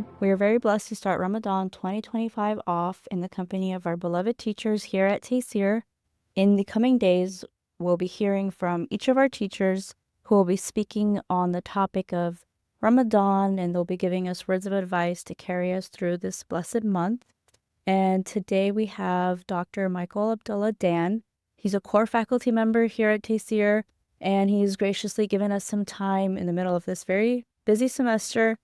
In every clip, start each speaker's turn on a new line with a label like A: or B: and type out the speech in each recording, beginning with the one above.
A: welcome. We are very blessed to start Ramadan 2025 off in the company of our beloved teachers here at Tayseer. In the coming days, we'll be hearing from each of our teachers who will be speaking on the topic of Ramadan, and they'll be giving us words of advice to carry us through this blessed month. And today we have Dr. Michael Abdullah Dann. He's a core faculty member here at Tayseer, and he's graciously given us some time in the middle of this very busy semester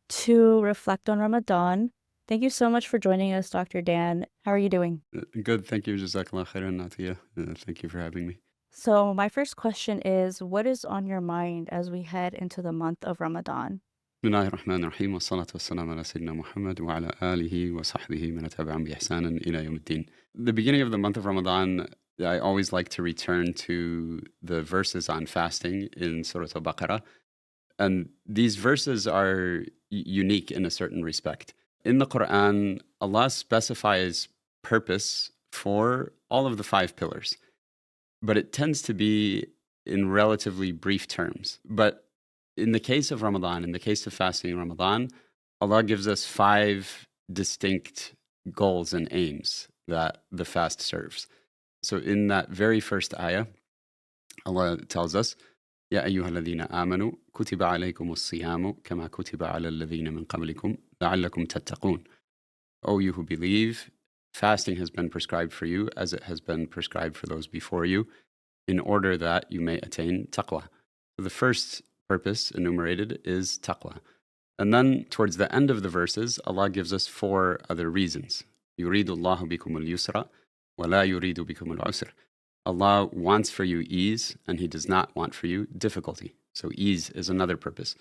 A: to reflect on Ramadan. Thank you so much for joining us, Dr. Dann. How are you doing?
B: Good, thank you. Jazakallah khairan, Natia. Thank you for having me.
A: So my first question is, what is on your mind as we head into the month of Ramadan?
B: بسم الله الرحمن الرحيم والصلاة والسلام على سيدنا محمد وعلى آله وصحبه من تبعهم بإحسان إلى يوم الدين. The beginning of the month of Ramadan, I always like to return to the verses on fasting in Surah Al-Baqarah. And these verses are unique in a certain respect. In the Quran, Allah specifies purpose for all of the 5 pillars, but it tends to be in relatively brief terms. But in the case of Ramadan, in the case of fasting in Ramadan, Allah gives us 5 distinct goals and aims that the fast serves. So in that very first ayah, Allah tells us, يا أيها الذين آمنوا كتب عليكم الصيام كما كتب على الذين من قبلكم لعلكم تتقون. O you who believe, fasting has been prescribed for you as it has been prescribed for those before you, in order that you may attain taqwa. So the first purpose enumerated is taqwa. And then towards the end of the verses, Allah gives us 4 other reasons. يريد الله بكم اليسر ولا يريد بكم العسر. Allah wants for you ease, and He does not want for you difficulty. So ease is another purpose.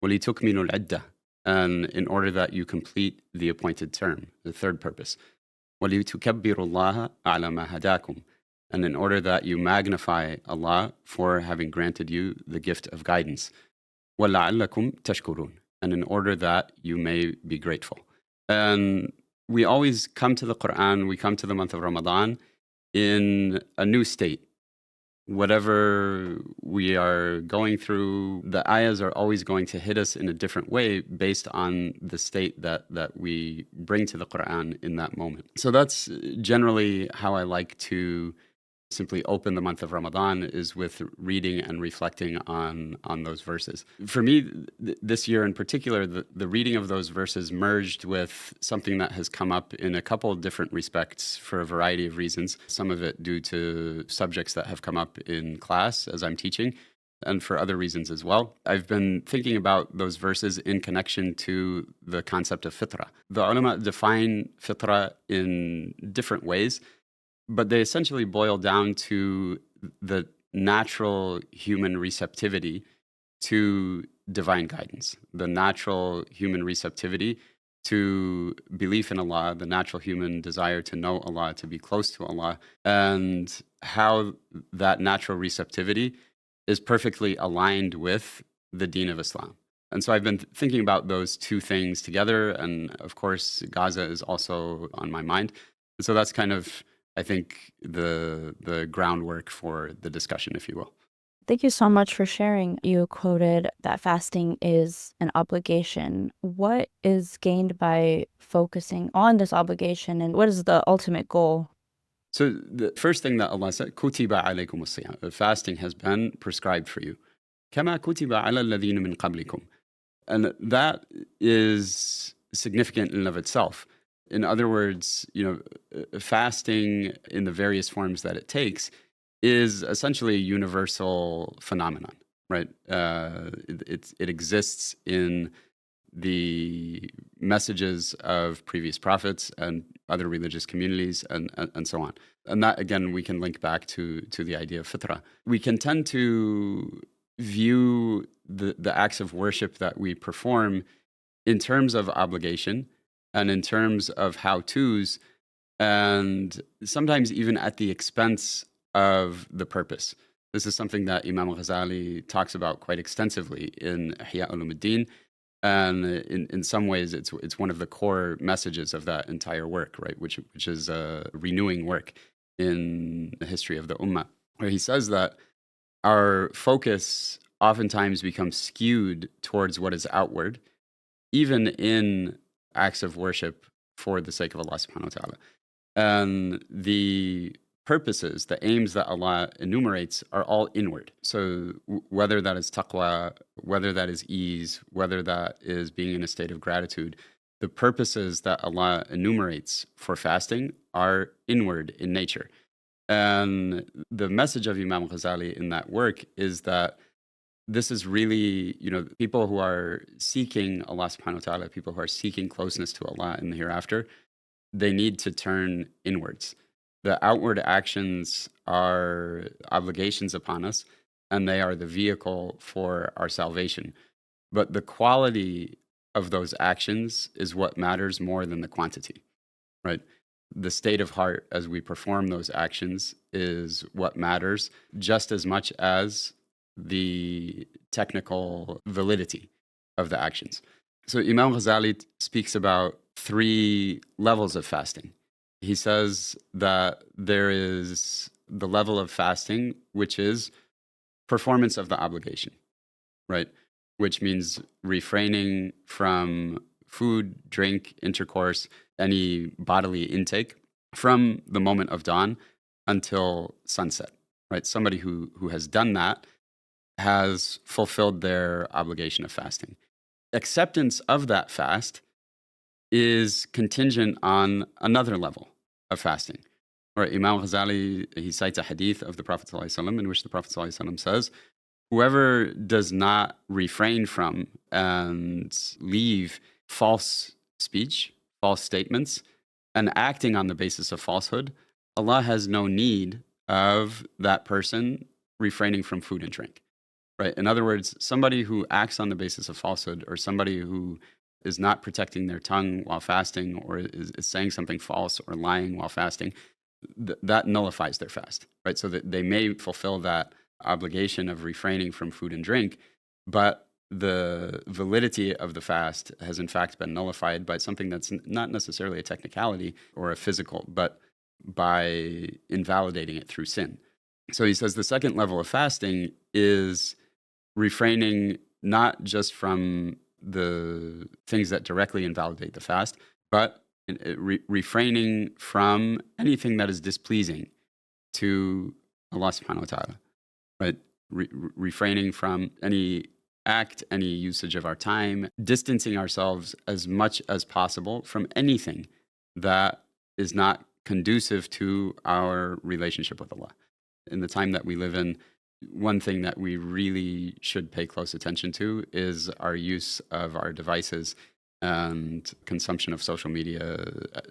B: وَلِتُكْمِلُوا الْعِدَّةِ, and in order that you complete the appointed term, the third purpose. وَلِتُكَبِّرُوا اللَّهَ عَلَى مَا هَدَاكُمْ, and in order that you magnify Allah for having granted you the gift of guidance. وَلَعَلَّكُمْ تَشْكُرُونَ, and in order that you may be grateful. And we always come to the Quran, we come to the month of Ramadan in a new state. Whatever we are going through, the ayahs are always going to hit us in a different way based on the state that we bring to the Quran in that moment. So that's generally how I like to simply open the month of Ramadan, is with reading and reflecting on those verses. For me, this year in particular, the reading of those verses merged with something that has come up in a couple of different respects for a variety of reasons. Some of it due to subjects that have come up in class as I'm teaching, and for other reasons as well. I've been thinking about those verses in connection to the concept of fitrah. The ulama define fitrah in different ways, but they essentially boil down to the natural human receptivity to divine guidance, the natural human receptivity to belief in Allah, the natural human desire to know Allah, to be close to Allah, and how that natural receptivity is perfectly aligned with the deen of Islam. And so I've been thinking about those 2 things together, and of course, Gaza is also on my mind. And so that's kind of, I think, the groundwork for the discussion, if you will.
A: Thank you so much for sharing. You quoted that fasting is an obligation. What is gained by focusing on this obligation, and what is the ultimate goal?
B: So the first thing that Allah said, كُتِبَ عَلَيْكُمُ الصِّيَامُ, fasting has been prescribed for you. كَمَا كُتِبَ عَلَى الَّذِينَ مِنْ قَبْلِكُمْ. And that is significant in and of itself. In other words, fasting in the various forms that it takes is essentially a universal phenomenon, right? It exists in the messages of previous prophets and other religious communities and so on. And that, again, we can link back to the idea of fitrah. We can tend to view the acts of worship that we perform in terms of obligation and in terms of how-tos, and sometimes even at the expense of the purpose. This is something that Imam Ghazali talks about quite extensively in Ihya Ulumuddin, and in some ways it's one of the core messages of that entire work, right? Which is a renewing work in the history of the Ummah, where he says that our focus oftentimes becomes skewed towards what is outward, even in acts of worship for the sake of Allah subhanahu wa ta'ala. And the purposes, the aims that Allah enumerates are all inward. So whether that is taqwa, whether that is ease, whether that is being in a state of gratitude, the purposes that Allah enumerates for fasting are inward in nature. And the message of Imam Ghazali in that work is that this is really, people who are seeking Allah subhanahu wa ta'ala, people who are seeking closeness to Allah in the hereafter, they need to turn inwards. The outward actions are obligations upon us, and they are the vehicle for our salvation. But the quality of those actions is what matters more than the quantity, right? The state of heart as we perform those actions is what matters just as much as the technical validity of the actions. So Imam Ghazali speaks about 3 levels of fasting. He says that there is the level of fasting, which is performance of the obligation, right? Which means refraining from food, drink, intercourse, any bodily intake from the moment of dawn until sunset, right? Somebody who has done that has fulfilled their obligation of fasting. Acceptance of that fast is contingent on another level of fasting. Right? Imam Ghazali, he cites a hadith of the Prophet ﷺ in which the Prophet ﷺ says, whoever does not refrain from and leave false speech, false statements, and acting on the basis of falsehood, Allah has no need of that person refraining from food and drink. Right? In other words, somebody who acts on the basis of falsehood, or somebody who is not protecting their tongue while fasting, or is saying something false or lying while fasting, that nullifies their fast, right? So that they may fulfill that obligation of refraining from food and drink, but the validity of the fast has in fact been nullified by something that's not necessarily a technicality or a physical, but by invalidating it through sin. So he says the second level of fasting is refraining not just from the things that directly invalidate the fast, but refraining from anything that is displeasing to Allah subhanahu wa ta'ala, right? Refraining from any act, any usage of our time, distancing ourselves as much as possible from anything that is not conducive to our relationship with Allah. In the time that we live in, one thing that we really should pay close attention to is our use of our devices and consumption of social media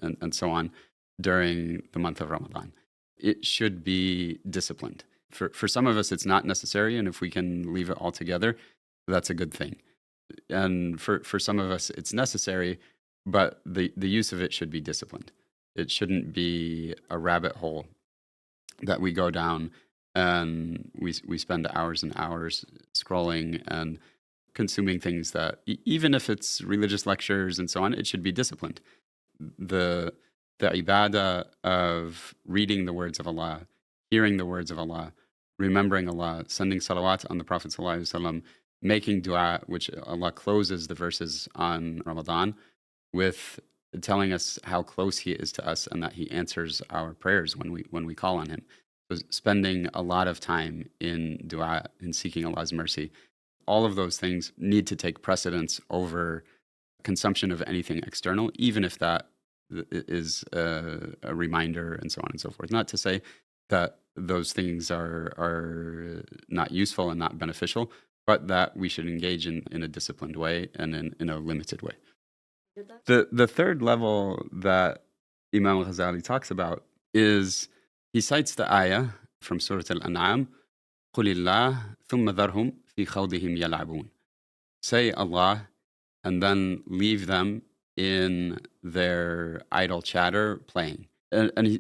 B: and so on during the month of Ramadan. It should be disciplined. For some of us, it's not necessary, and if we can leave it altogether, that's a good thing. And for some of us, it's necessary, but the use of it should be disciplined. It shouldn't be a rabbit hole that we go down and we spend hours and hours scrolling and consuming things that, even if it's religious lectures and so on, it should be disciplined. The ibadah of reading the words of Allah, hearing the words of Allah, remembering Allah, sending salawat on the Prophet ﷺ, making dua, which Allah closes the verses on Ramadan with telling us how close He is to us and that He answers our prayers when we call on Him. So spending a lot of time in dua, in seeking Allah's mercy, all of those things need to take precedence over consumption of anything external, even if that is a reminder and so on and so forth. Not to say that those things are not useful and not beneficial, but that we should engage in a disciplined way and in a limited way. The third level that Imam Ghazali talks about is, he cites the ayah from Surah Al-An'am, قُلِ اللَّهِ ثُمَّ ذَرْهُمْ فِي خَوْضِهِمْ يَلْعَبُونَ. Say Allah, and then leave them in their idle chatter playing.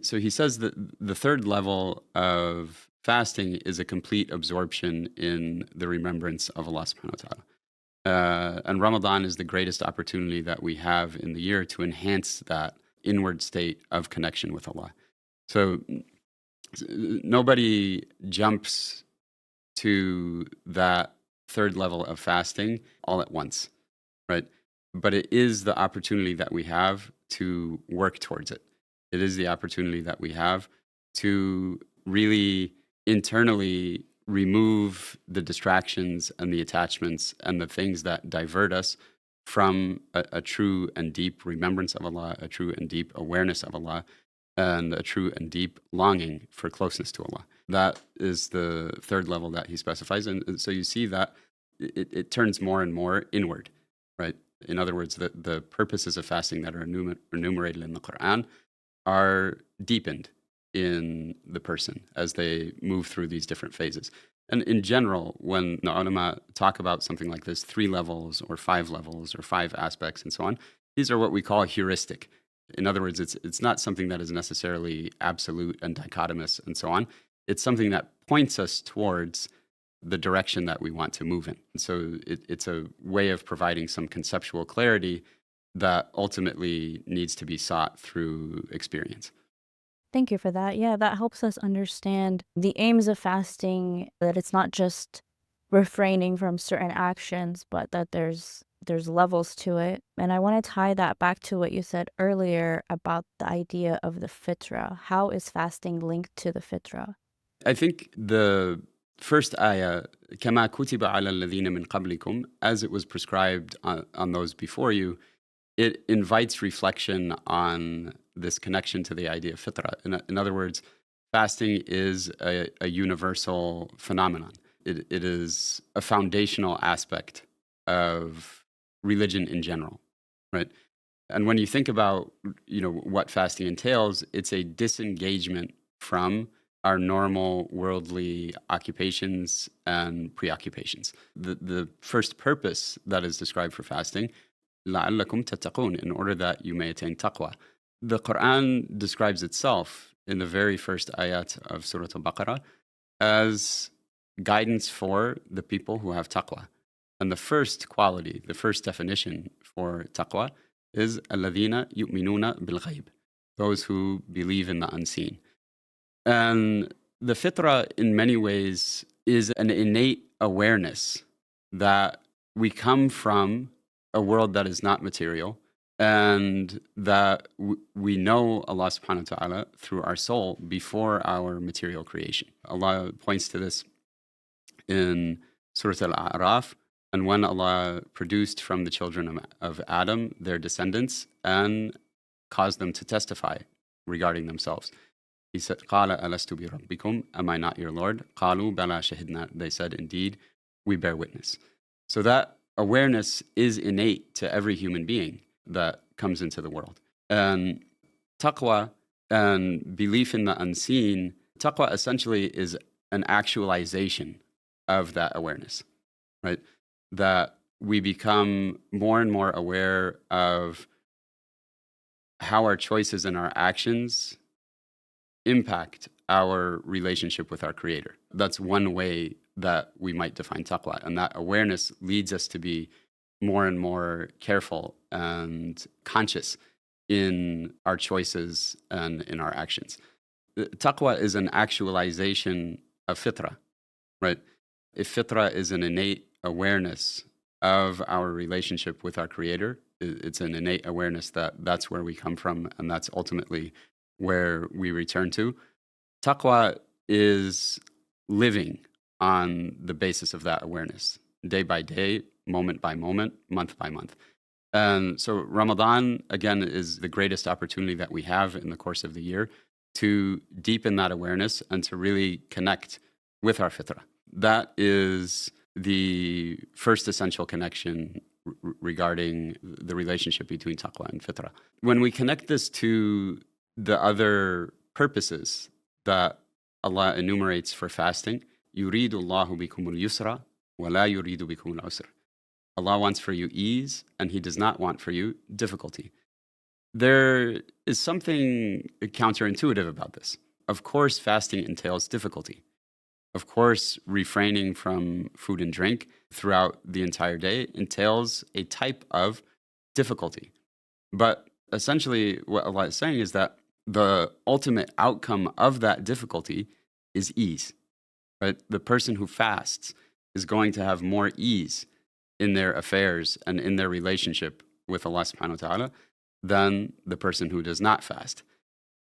B: So he says that the third level of fasting is a complete absorption in the remembrance of Allah subhanahu wa ta'ala. And Ramadan is the greatest opportunity that we have in the year to enhance that inward state of connection with Allah. So nobody jumps to that third level of fasting all at once, right? but it is the opportunity that we have to work towards it. It is the opportunity that we have to really internally remove the distractions and the attachments and the things that divert us from a true and deep remembrance of Allah, a true and deep awareness of Allah, and a true and deep longing for closeness to Allah. That is the third level that he specifies. And so you see that it turns more and more inward, right? In other words, the purposes of fasting that are enumerated in the Quran are deepened in the person as they move through these different phases. And in general, when the ulama talk about something like this, 3 levels or 5 levels or 5 aspects and so on, these are what we call heuristic. In other words, it's not something that is necessarily absolute and dichotomous and so on. It's something that points us towards the direction that we want to move in. And so it's a way of providing some conceptual clarity that ultimately needs to be sought through experience.
A: Thank you for that. Yeah, that helps us understand the aims of fasting, that it's not just refraining from certain actions, but that there's levels to it. And I want to tie that back to what you said earlier about the idea of the fitrah. How is fasting linked to the fitrah?
B: I think the first ayah, كَمَا كُتِبَ عَلَى الَّذِينَ مِنْ قَبْلِكُم, as it was prescribed on those before you, it invites reflection on this connection to the idea of fitrah. In other words, fasting is a universal phenomenon. It is a foundational aspect of religion in general, right? And when you think about, what fasting entails, it's a disengagement from our normal worldly occupations and preoccupations. The first purpose that is described for fasting, لَعَلَّكُمْ تَتَّقُونَ, in order that you may attain taqwa. The Quran describes itself in the very first ayat of Surah Al-Baqarah as guidance for the people who have taqwa. And the first quality, the first definition for taqwa is الَّذِينَ يُؤْمِنُونَ بِالْغَيْبِ, those who believe in the unseen. And the fitrah, in many ways, is an innate awareness that we come from a world that is not material, and that we know Allah subhanahu wa ta'ala through our soul before our material creation. Allah points to this in Surah Al-A'raf, and when Allah produced from the children of Adam their descendants and caused them to testify regarding themselves. He said, قَالَ أَلَسْتُ بِرَبِّكُمْ, am I not your Lord? قَالُوا بَلَا شَهِدْنَا, they said, indeed, we bear witness. So that awareness is innate to every human being that comes into the world. And taqwa and belief in the unseen, taqwa essentially is an actualization of that awareness, right? That we become more and more aware of how our choices and our actions impact our relationship with our Creator. That's one way that we might define taqwa. And that awareness leads us to be more and more careful and conscious in our choices and in our actions. Taqwa is an actualization of fitrah, right? If fitrah is an innate awareness of our relationship with our Creator, it's an innate awareness that that's where we come from, and that's ultimately where we return to. Taqwa is living on the basis of that awareness, day by day, moment by moment, month by month. And so Ramadan, again, is the greatest opportunity that we have in the course of the year to deepen that awareness and to really connect with our fitrah. That is the first essential connection regarding the relationship between taqwa and fitrah. When we connect this to the other purposes that Allah enumerates for fasting, يُرِيدُ اللَّهُ بِكُمُ الْيُسْرَ وَلَا يُرِيدُ بِكُمُ الْعُسْرَ. Allah wants for you ease, and He does not want for you difficulty. There is something counterintuitive about this. Of course, fasting entails difficulty. Of course, refraining from food and drink throughout the entire day entails a type of difficulty. But essentially, what Allah is saying is that the ultimate outcome of that difficulty is ease, right? The person who fasts is going to have more ease in their affairs and in their relationship with Allah subhanahu wa ta'ala than the person who does not fast.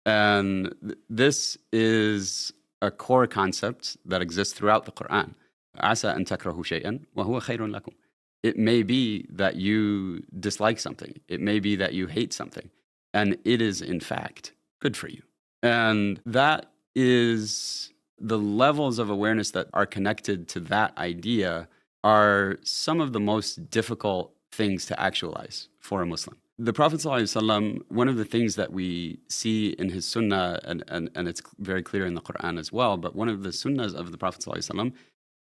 B: And this is a core concept that exists throughout the Quran. عَسَىٰ أَن تَكْرَهُ شَيْئًا وَهُوَ خَيْرٌ لَكُمْ. It may be that you dislike something. It may be that you hate something. And it is, in fact, good for you. And that is the levels of awareness that are connected to that idea are some of the most difficult things to actualize for a Muslim. The Prophet ﷺ, one of the things that we see in his sunnah, and it's very clear in the Quran as well, but one of the sunnahs of the Prophet ﷺ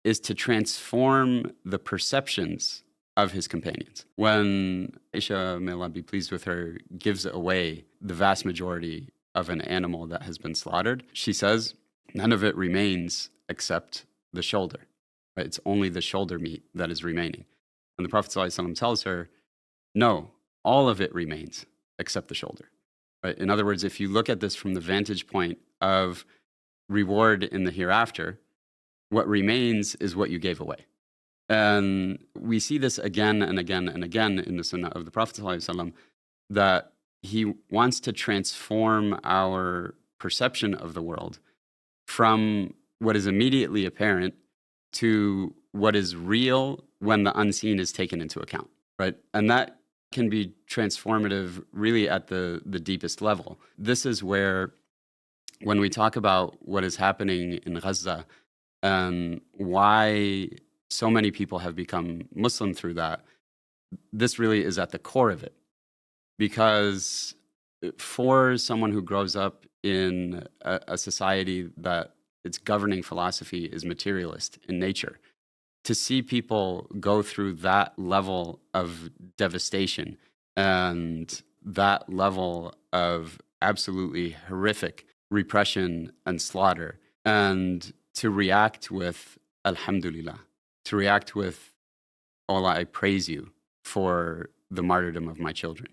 B: is to transform the perceptions of his companions. When Aisha, may Allah be pleased with her, gives away the vast majority of an animal that has been slaughtered, she says, none of it remains except the shoulder. Right? It's only the shoulder meat that is remaining. And the Prophet ﷺ tells her, no, all of it remains except the shoulder. Right? In other words, if you look at this from the vantage point of reward in the hereafter, what remains is what you gave away. And we see this again and again and again in the sunnah of the Prophet ﷺ, that he wants to transform our perception of the world from what is immediately apparent to what is real when the unseen is taken into account, right? And that can be transformative really at the deepest level. This is where, when we talk about what is happening in Gaza and why so many people have become Muslim through that, this really is at the core of it. Because for someone who grows up in a society that its governing philosophy is materialist in nature, to see people go through that level of devastation and that level of absolutely horrific repression and slaughter, and to react with Alhamdulillah, to react with, oh Allah, I praise you for the martyrdom of my children.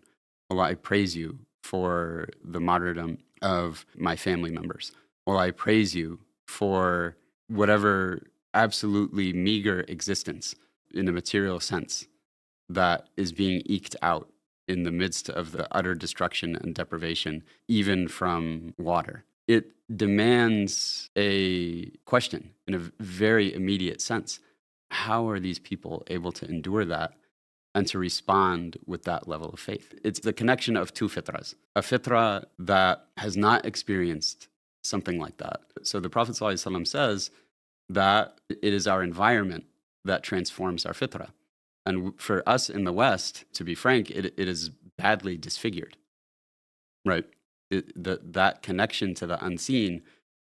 B: Allah, I praise you for the martyrdom of my family members. Allah, I praise you for whatever absolutely meager existence in a material sense that is being eked out in the midst of the utter destruction and deprivation, even from water. It demands a question in a very immediate sense. How are these people able to endure that and to respond with that level of faith? It's the connection of two fitrahs. A fitrah that has not experienced something like that. So the Prophet ﷺ says that it is our environment that transforms our fitrah. And for us in the West, to be frank, it is badly disfigured, right? That connection to the unseen,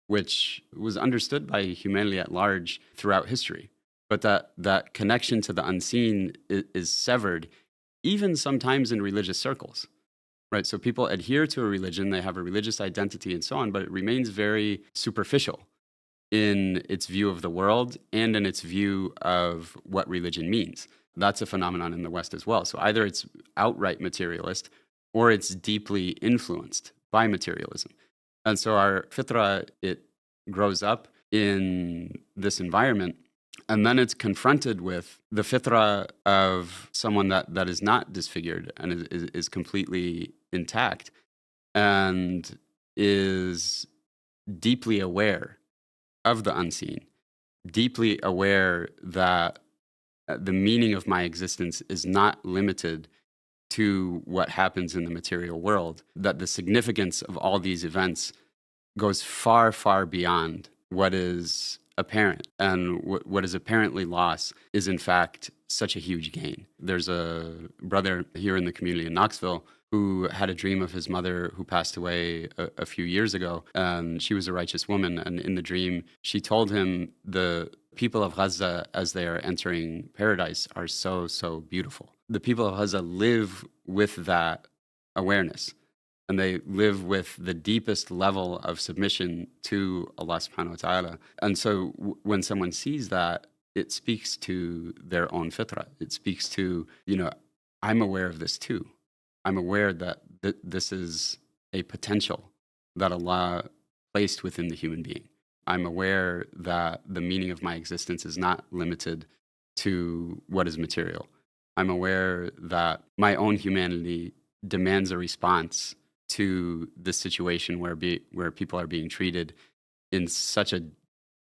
B: which was understood by humanity at large throughout history. But that connection to the unseen is severed, even sometimes in religious circles, right? So people adhere to a religion, they have a religious identity and so on, but it remains very superficial in its view of the world and in its view of what religion means. That's a phenomenon in the West as well. So either it's outright materialist or it's deeply influenced by materialism. And so our fitrah, it grows up in this environment, and then it's confronted with the fitrah of someone that is not disfigured and is completely intact and is deeply aware of the unseen, deeply aware that the meaning of my existence is not limited to what happens in the material world, that the significance of all these events goes far, far beyond what is apparent. And what is apparently loss is, in fact, such a huge gain. There's a brother here in the community in Knoxville who had a dream of his mother who passed away a few years ago. And she was a righteous woman. And in the dream, she told him the people of Gaza, as they are entering paradise, are so, so beautiful. The people of Gaza live with that awareness. And they live with the deepest level of submission to Allah subhanahu wa ta'ala. And so when someone sees that, it speaks to their own fitrah. It speaks to, I'm aware of this too. I'm aware that this is a potential that Allah placed within the human being. I'm aware that the meaning of my existence is not limited to what is material. I'm aware that my own humanity demands a response to this situation where people are being treated in such a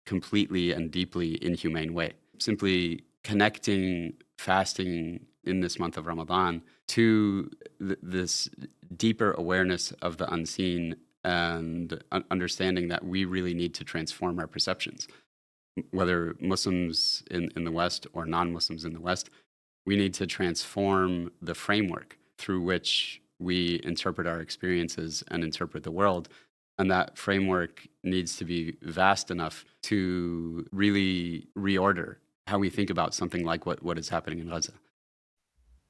B: completely and deeply inhumane way. Simply connecting fasting in this month of Ramadan to this deeper awareness of the unseen and understanding that we really need to transform our perceptions. Whether Muslims in the West or non-Muslims in the West, we need to transform the framework through which we interpret our experiences and interpret the world. And that framework needs to be vast enough to really reorder how we think about something like what is happening in Gaza.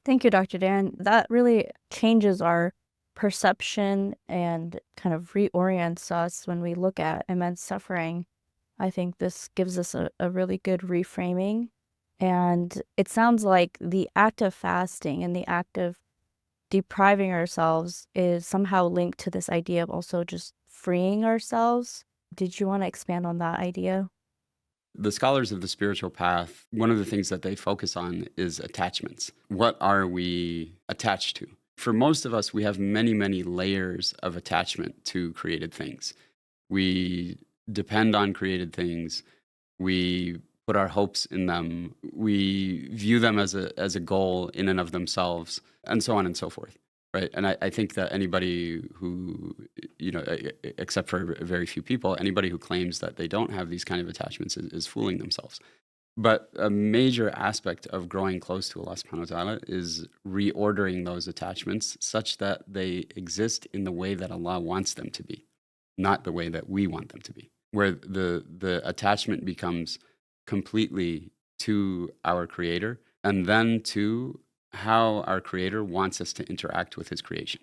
A: Thank you, Dr. Dan. That really changes our perception and kind of reorients us when we look at immense suffering. I think this gives us a really good reframing. And it sounds like the act of fasting and the act of depriving ourselves is somehow linked to this idea of also just freeing ourselves. Did you want to expand on that idea?
B: The scholars of the spiritual path, one of the things that they focus on is attachments. What are we attached to? For most of us, we have many, many layers of attachment to created things. We depend on created things. We put our hopes in them. We view them as a goal in and of themselves, and so on and so forth. Right. And I think that anybody who, except for very few people, anybody who claims that they don't have these kind of attachments is fooling themselves. But a major aspect of growing close to Allah subhanahu wa ta'ala is reordering those attachments such that they exist in the way that Allah wants them to be, not the way that we want them to be, where the attachment becomes completely to our Creator and then to how our Creator wants us to interact with His creation,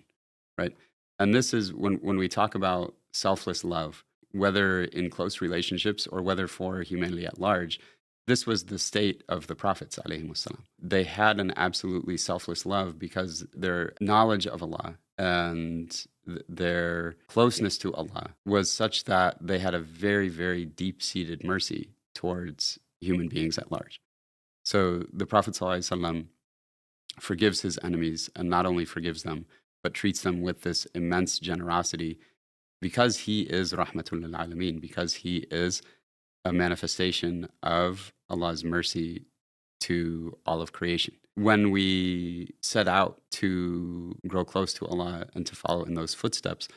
B: right? And this is when we talk about selfless love, whether in close relationships or whether for humanity at large, this was the state of the prophets, alayhimus salam. They had an absolutely selfless love because their knowledge of Allah and their closeness to Allah was such that they had a very, very deep-seated mercy towards human beings at large. So the Prophet ﷺ forgives his enemies, and not only forgives them, but treats them with this immense generosity because he is rahmatul lil alameen, because he is a manifestation of Allah's mercy to all of creation. When we set out to grow close to Allah and to follow in those footsteps,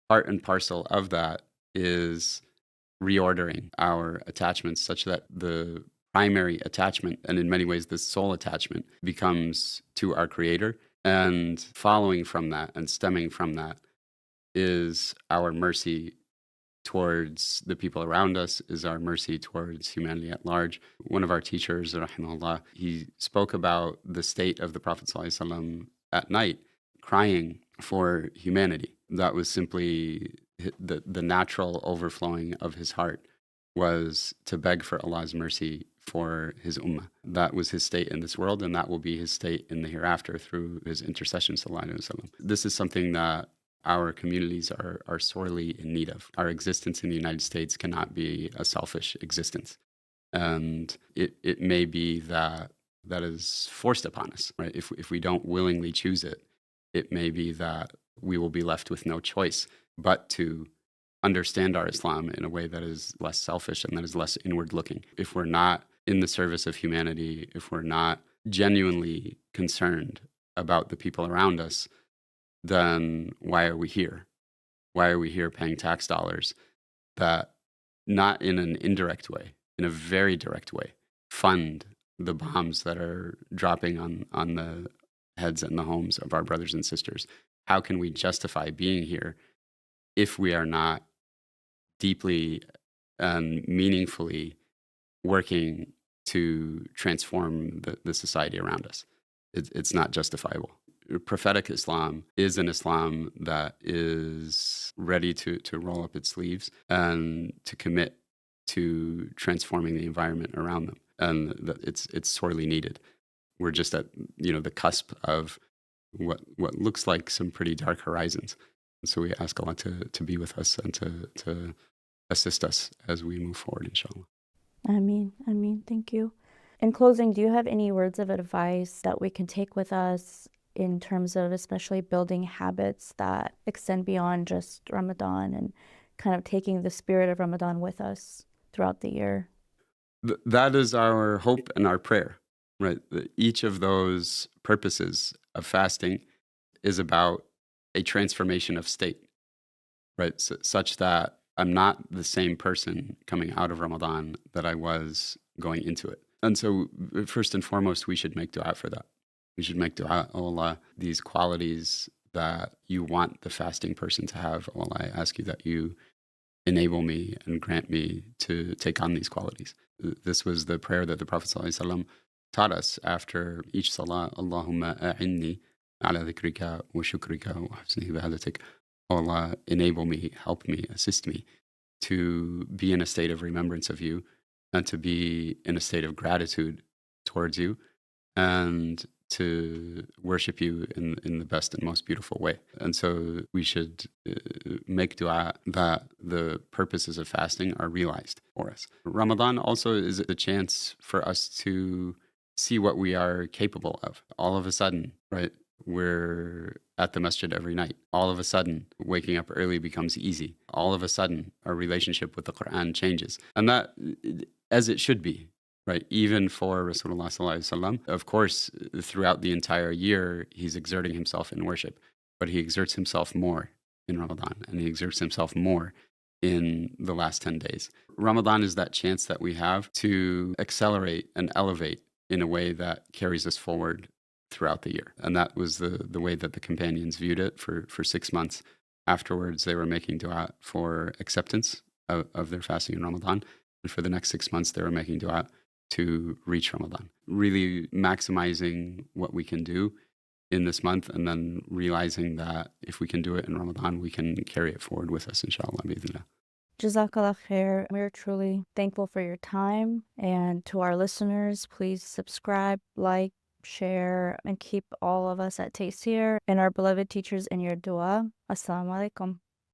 B: part and parcel of that is reordering our attachments such that the primary attachment, and in many ways the sole attachment, becomes to our Creator. And following from that and stemming from that is our mercy towards the people around us, is our mercy towards humanity at large. One of our teachers, rahimahullah, he spoke about the state of the Prophet ﷺ at night, crying for humanity. That was simply the natural overflowing of his heart, was to beg for Allah's mercy for his ummah. That was his state in this world, and that will be his state in the hereafter through his intercession, sallallahu alaihi wasallam. This is something that our communities are sorely in need of. Our existence in the United States cannot be a selfish existence. And it may be that is forced upon us, right? If we don't willingly choose it, it may be that we will be left with no choice but to understand our Islam in a way that is less selfish and that is less inward looking. If we're not in the service of humanity, if we're not genuinely concerned about the people around us, then why are we here? Why are we here paying tax dollars that, not in an indirect way, in a very direct way, fund the bombs that are dropping on the heads and the homes of our brothers and sisters? How can we justify being here if we are not deeply and meaningfully working to transform the society around us? It's not justifiable. Prophetic Islam is an Islam that is ready to roll up its sleeves and to commit to transforming the environment around them. And that it's sorely needed. We're just at the cusp of what looks like some pretty dark horizons. And so we ask Allah to be with us and to assist us as we move forward, inshallah.
A: Ameen. Ameen. Thank you. In closing, do you have any words of advice that we can take with us in terms of especially building habits that extend beyond just Ramadan and kind of taking the spirit of Ramadan with us throughout the year?
B: That is our hope and our prayer, right? Each of those purposes of fasting is about a transformation of state, right? Such that I'm not the same person coming out of Ramadan that I was going into it. And so, first and foremost, we should make dua for that. We should make dua, oh Allah, these qualities that you want the fasting person to have. Oh Allah, I ask you that you enable me and grant me to take on these qualities. This was the prayer that the Prophet ﷺ taught us after each salah. Allahumma a'inni ala dhikrika wa shukrika wa husni ibadatik. Oh Allah, enable me, help me, assist me to be in a state of remembrance of you and to be in a state of gratitude towards you and to worship you in the best and most beautiful way. And so we should make dua that the purposes of fasting are realized for us. Ramadan also is a chance for us to see what we are capable of. All of a sudden, right, we're at the masjid every night. All of a sudden, waking up early becomes easy. All of a sudden, our relationship with the Quran changes. And that, as it should be, right? Even for Rasulullah Sallallahu Alaihi Wasallam, of course, throughout the entire year, he's exerting himself in worship, but he exerts himself more in Ramadan, and he exerts himself more in the last 10 days. Ramadan is that chance that we have to accelerate and elevate in a way that carries us forward throughout the year. And that was the way that the companions viewed it for 6 months. Afterwards, they were making dua for acceptance of their fasting in Ramadan. And for the next 6 months, they were making dua to reach Ramadan. Really maximizing what we can do in this month and then realizing that if we can do it in Ramadan, we can carry it forward with us, inshallah, bi'idhnillah.
A: Jazakallah khair. We're truly thankful for your time. And to our listeners, please subscribe, like, share, and keep all of us at Tayseer and our beloved teachers in your dua. Assalamu alaikum.